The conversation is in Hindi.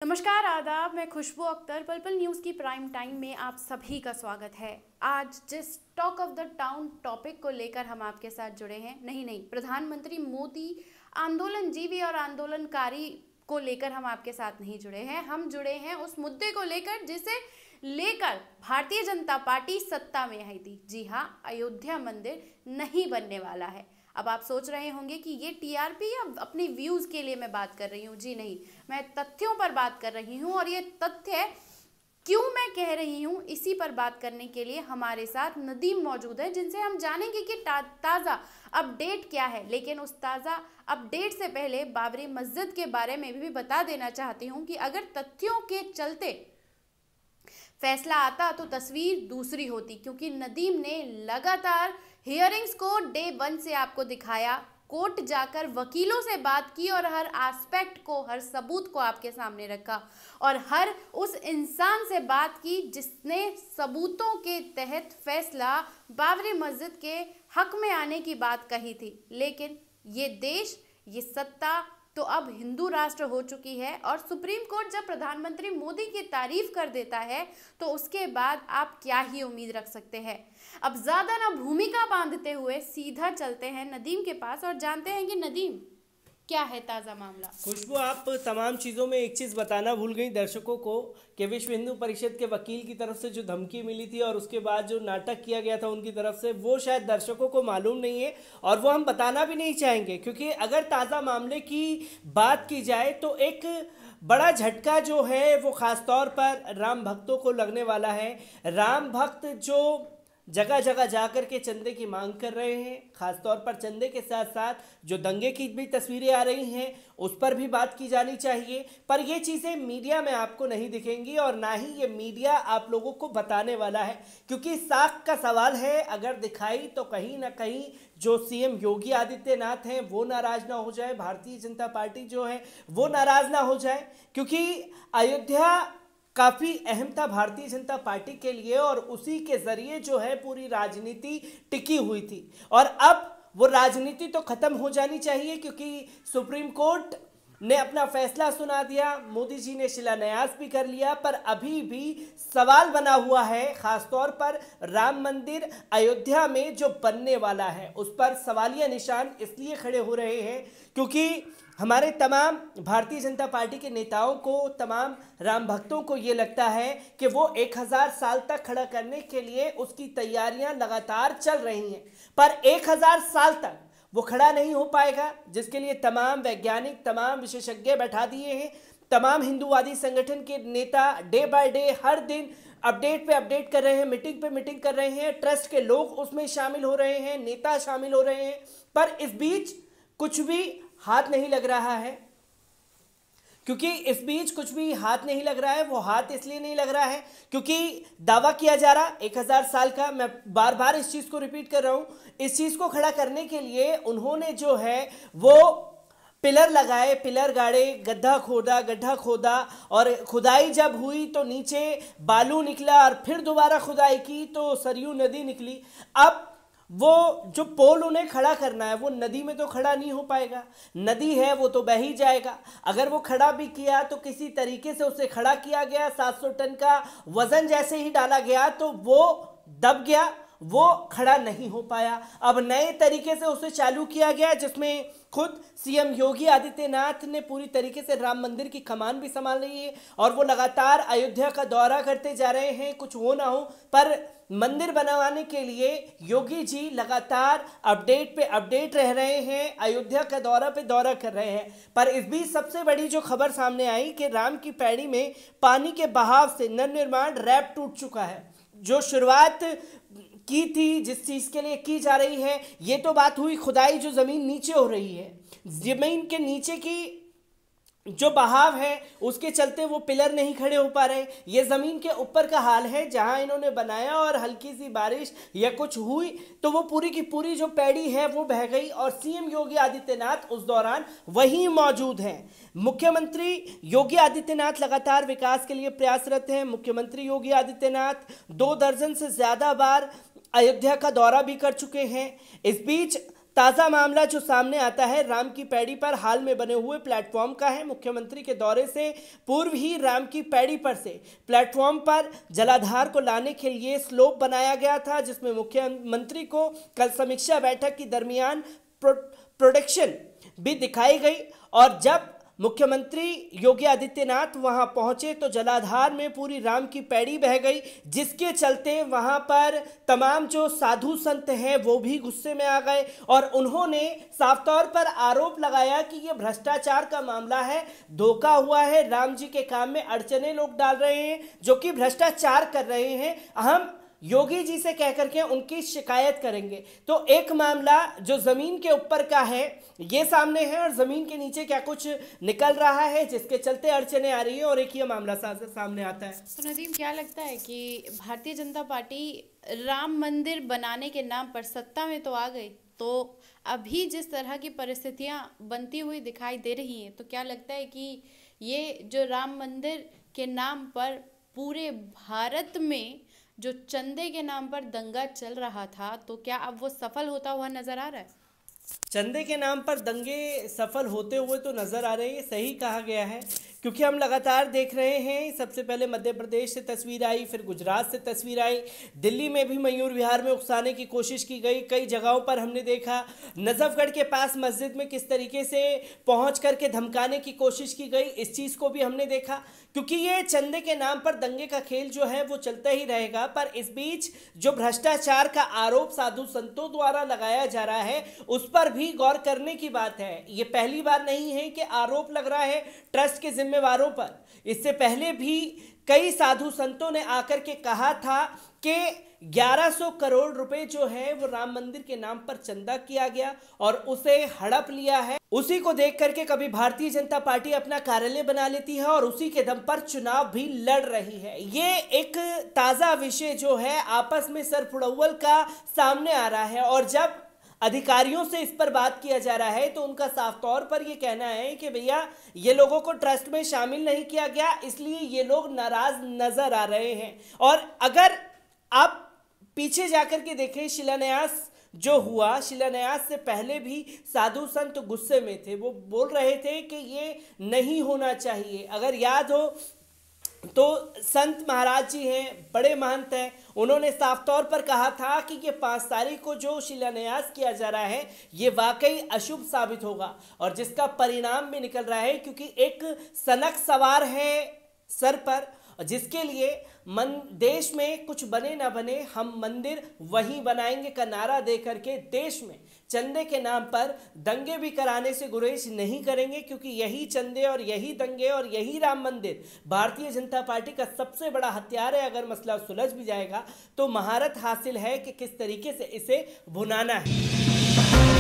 नमस्कार, आदाब। मैं खुशबू अख्तर। पल पल न्यूज़ की प्राइम टाइम में आप सभी का स्वागत है। आज जिस talk of the town topic को लेकर हम आपके साथ जुड़े हैं, नहीं, प्रधानमंत्री मोदी आंदोलनजीवी और आंदोलनकारी को लेकर हम आपके साथ नहीं जुड़े हैं। हम जुड़े हैं उस मुद्दे को लेकर जिसे लेकर भारतीय जनता पार्टी सत्ता में आई थी। जी हाँ, अयोध्या मंदिर नहीं बनने वाला है। अब आप सोच रहे होंगे कि ये टीआरपी या अपने व्यूज़ के लिए मैं बात कर रही हूँ। जी नहीं, मैं तथ्यों पर बात कर रही हूँ। और ये तथ्य क्यों मैं कह रही हूँ, इसी पर बात करने के लिए हमारे साथ नदीम मौजूद है, जिनसे हम जानेंगे कि ताज़ा अपडेट क्या है। लेकिन उस ताज़ा अपडेट से पहले बाबरी मस्जिद के बारे में भी बता देना चाहती हूँ कि अगर तथ्यों के चलते फैसला आता तो तस्वीर दूसरी होती, क्योंकि नदीम ने लगातार हियरिंग्स को डे 1 से आपको दिखाया, कोर्ट जाकर वकीलों से बात की और हर एस्पेक्ट को, हर सबूत को आपके सामने रखा और हर उस इंसान से बात की जिसने सबूतों के तहत फैसला बाबरी मस्जिद के हक में आने की बात कही थी। लेकिन ये देश, ये सत्ता तो अब हिंदू राष्ट्र हो चुकी है और सुप्रीम कोर्ट जब प्रधानमंत्री मोदी की तारीफ कर देता है तो उसके बाद आप क्या ही उम्मीद रख सकते हैं। अब ज्यादा ना भूमिका बांधते हुए सीधा चलते हैं नदीम के पास और जानते हैं कि नदीम, क्या है ताज़ा मामला। खुशबू, आप तमाम चीज़ों में एक चीज़ बताना भूल गई दर्शकों को कि विश्व हिंदू परिषद के वकील की तरफ से जो धमकी मिली थी और उसके बाद जो नाटक किया गया था उनकी तरफ से, वो शायद दर्शकों को मालूम नहीं है और वो हम बताना भी नहीं चाहेंगे, क्योंकि अगर ताज़ा मामले की बात की जाए तो एक बड़ा झटका जो है वो ख़ास तौर पर राम भक्तों को लगने वाला है। राम भक्त जो जगह जगह जाकर के चंदे की मांग कर रहे हैं, खासतौर पर चंदे के साथ साथ जो दंगे की भी तस्वीरें आ रही हैं उस पर भी बात की जानी चाहिए। पर ये चीज़ें मीडिया में आपको नहीं दिखेंगी और ना ही ये मीडिया आप लोगों को बताने वाला है, क्योंकि साख का सवाल है। अगर दिखाई तो कहीं ना कहीं जो सीएम योगी आदित्यनाथ हैं वो नाराज ना हो जाए, भारतीय जनता पार्टी जो है वो नाराज ना हो जाए, क्योंकि अयोध्या काफ़ी अहम था भारतीय जनता पार्टी के लिए और उसी के जरिए जो है पूरी राजनीति टिकी हुई थी। और अब वो राजनीति तो ख़त्म हो जानी चाहिए, क्योंकि सुप्रीम कोर्ट ने अपना फैसला सुना दिया, मोदी जी ने शिलान्यास भी कर लिया, पर अभी भी सवाल बना हुआ है। खासतौर पर राम मंदिर अयोध्या में जो बनने वाला है उस पर सवालिया निशान इसलिए खड़े हो रहे हैं क्योंकि हमारे तमाम भारतीय जनता पार्टी के नेताओं को, तमाम राम भक्तों को ये लगता है कि वो 1000 साल तक खड़ा करने के लिए उसकी तैयारियां लगातार चल रही हैं, पर 1000 साल तक वो खड़ा नहीं हो पाएगा, जिसके लिए तमाम वैज्ञानिक, तमाम विशेषज्ञ बैठा दिए हैं। तमाम हिंदूवादी संगठन के नेता डे बाय डे हर दिन अपडेट पे अपडेट कर रहे हैं, मीटिंग पे मीटिंग कर रहे हैं, ट्रस्ट के लोग उसमें शामिल हो रहे हैं, नेता शामिल हो रहे हैं, पर इस बीच कुछ भी हाथ नहीं लग रहा है। क्योंकि इस बीच कुछ भी हाथ नहीं लग रहा है, वो हाथ इसलिए नहीं लग रहा है क्योंकि दावा किया जा रहा 1000 साल का, मैं बार बार इस चीज़ को रिपीट कर रहा हूँ, इस चीज़ को खड़ा करने के लिए उन्होंने जो है वो पिलर लगाए, पिलर गाड़े, गड्ढा खोदा और खुदाई जब हुई तो नीचे बालू निकला और फिर दोबारा खुदाई की तो सरयू नदी निकली। अब वो जो पोल उन्हें खड़ा करना है वो नदी में तो खड़ा नहीं हो पाएगा, नदी है वो तो बह ही जाएगा। अगर वो खड़ा भी किया तो किसी तरीके से उसे खड़ा किया गया, 700 टन का वजन जैसे ही डाला गया तो वो दब गया, वो खड़ा नहीं हो पाया। अब नए तरीके से उसे चालू किया गया, जिसमें खुद सीएम योगी आदित्यनाथ ने पूरी तरीके से राम मंदिर की कमान भी संभाल रही है और वो लगातार अयोध्या का दौरा करते जा रहे हैं, कुछ हो ना हो पर मंदिर बनवाने के लिए योगी जी लगातार अपडेट पे अपडेट रह रहे हैं, अयोध्या का दौरा पे दौरा कर रहे हैं। पर इस बीच सबसे बड़ी जो खबर सामने आई कि राम की पैड़ी में पानी के बहाव से नवनिर्माण रैप टूट चुका है। जो शुरुआत की थी, जिस चीज़ के लिए की जा रही है, ये तो बात हुई खुदाई, जो ज़मीन नीचे हो रही है, ज़मीन के नीचे की जो बहाव है उसके चलते वो पिलर नहीं खड़े हो पा रहे। ये ज़मीन के ऊपर का हाल है जहां इन्होंने बनाया और हल्की सी बारिश या कुछ हुई तो वो पूरी की पूरी जो पैड़ी है वो बह गई और सीएम योगी आदित्यनाथ उस दौरान वहीं मौजूद हैं। मुख्यमंत्री योगी आदित्यनाथ लगातार विकास के लिए प्रयासरत हैं। मुख्यमंत्री योगी आदित्यनाथ 2 दर्जन से ज़्यादा बार अयोध्या का दौरा भी कर चुके हैं। इस बीच ताज़ा मामला जो सामने आता है राम की पैड़ी पर हाल में बने हुए प्लेटफॉर्म का है। मुख्यमंत्री के दौरे से पूर्व ही राम की पैड़ी पर से प्लेटफॉर्म पर जलाधार को लाने के लिए स्लोप बनाया गया था, जिसमें मुख्यमंत्री को कल समीक्षा बैठक के दरमियान प्रोडक्शन भी दिखाई गई। और जब मुख्यमंत्री योगी आदित्यनाथ वहां पहुंचे तो जलाधार में पूरी राम की पैड़ी बह गई, जिसके चलते वहां पर तमाम जो साधु संत हैं वो भी गुस्से में आ गए और उन्होंने साफ तौर पर आरोप लगाया कि ये भ्रष्टाचार का मामला है, धोखा हुआ है, राम जी के काम में अड़चने लोग डाल रहे हैं जो कि भ्रष्टाचार कर रहे हैं, हम योगी जी से कह करके उनकी शिकायत करेंगे। तो एक मामला जो जमीन के ऊपर का है ये सामने है और जमीन के नीचे क्या कुछ निकल रहा है जिसके चलते अड़चने आ रही है और एक ये मामला सामने आता है। तो नदीम, क्या लगता है कि भारतीय जनता पार्टी राम मंदिर बनाने के नाम पर सत्ता में तो आ गई, तो अभी जिस तरह की परिस्थितियां बनती हुई दिखाई दे रही हैं, तो क्या लगता है कि ये जो राम मंदिर के नाम पर पूरे भारत में जो चंदे के नाम पर दंगा चल रहा था, तो क्या अब वो सफल होता हुआ नजर आ रहा है? चंदे के नाम पर दंगे सफल होते हुए तो नजर आ रहे हैं, सही कहा गया है, क्योंकि हम लगातार देख रहे हैं। सबसे पहले मध्य प्रदेश से तस्वीर आई, फिर गुजरात से तस्वीर आई, दिल्ली में भी मयूर विहार में उकसाने की कोशिश की गई। कई जगहों पर हमने देखा नजफगढ़ के पास मस्जिद में किस तरीके से पहुंच करके धमकाने की कोशिश की गई, इस चीज़ को भी हमने देखा। क्योंकि ये चंदे के नाम पर दंगे का खेल जो है वो चलता ही रहेगा। पर इस बीच जो भ्रष्टाचार का आरोप साधु संतों द्वारा लगाया जा रहा है उस पर भी गौर करने की बात है। ये पहली बार नहीं है कि आरोप लग रहा है ट्रस्ट के जिम्मेवारों पर। इससे पहले भी कई साधु संतों ने आकर के कहा था कि 1100 करोड़ रुपए जो है वो राम मंदिर के नाम पर चंदा किया गया और उसे हड़प लिया है। उसी को देख करके कभी भारतीय जनता पार्टी अपना कार्यालय बना लेती है और उसी के दम पर चुनाव भी लड़ रही है। ये एक ताजा विषय जो है आपस में सरफुड़ौल का सामने आ रहा है और जब अधिकारियों से इस पर बात किया जा रहा है तो उनका साफ तौर पर यह कहना है कि भैया ये लोगों को ट्रस्ट में शामिल नहीं किया गया, इसलिए ये लोग नाराज नजर आ रहे हैं। और अगर आप पीछे जाकर के देखें, शिलान्यास जो हुआ, शिलान्यास से पहले भी साधु संत गुस्से में थे, वो बोल रहे थे कि ये नहीं होना चाहिए। अगर याद हो तो संत महाराज जी हैं, बड़े महंत हैं, उन्होंने साफ तौर पर कहा था कि ये 5 तारीख को जो शिलान्यास किया जा रहा है ये वाकई अशुभ साबित होगा और जिसका परिणाम भी निकल रहा है, क्योंकि एक सनक सवार है सर पर, जिसके लिए देश में कुछ बने ना बने हम मंदिर वहीं बनाएंगे का नारा दे करके देश में चंदे के नाम पर दंगे भी कराने से गुरेज नहीं करेंगे, क्योंकि यही चंदे और यही दंगे और यही राम मंदिर भारतीय जनता पार्टी का सबसे बड़ा हथियार है। अगर मसला सुलझ भी जाएगा तो महारत हासिल है कि किस तरीके से इसे भुनाना है।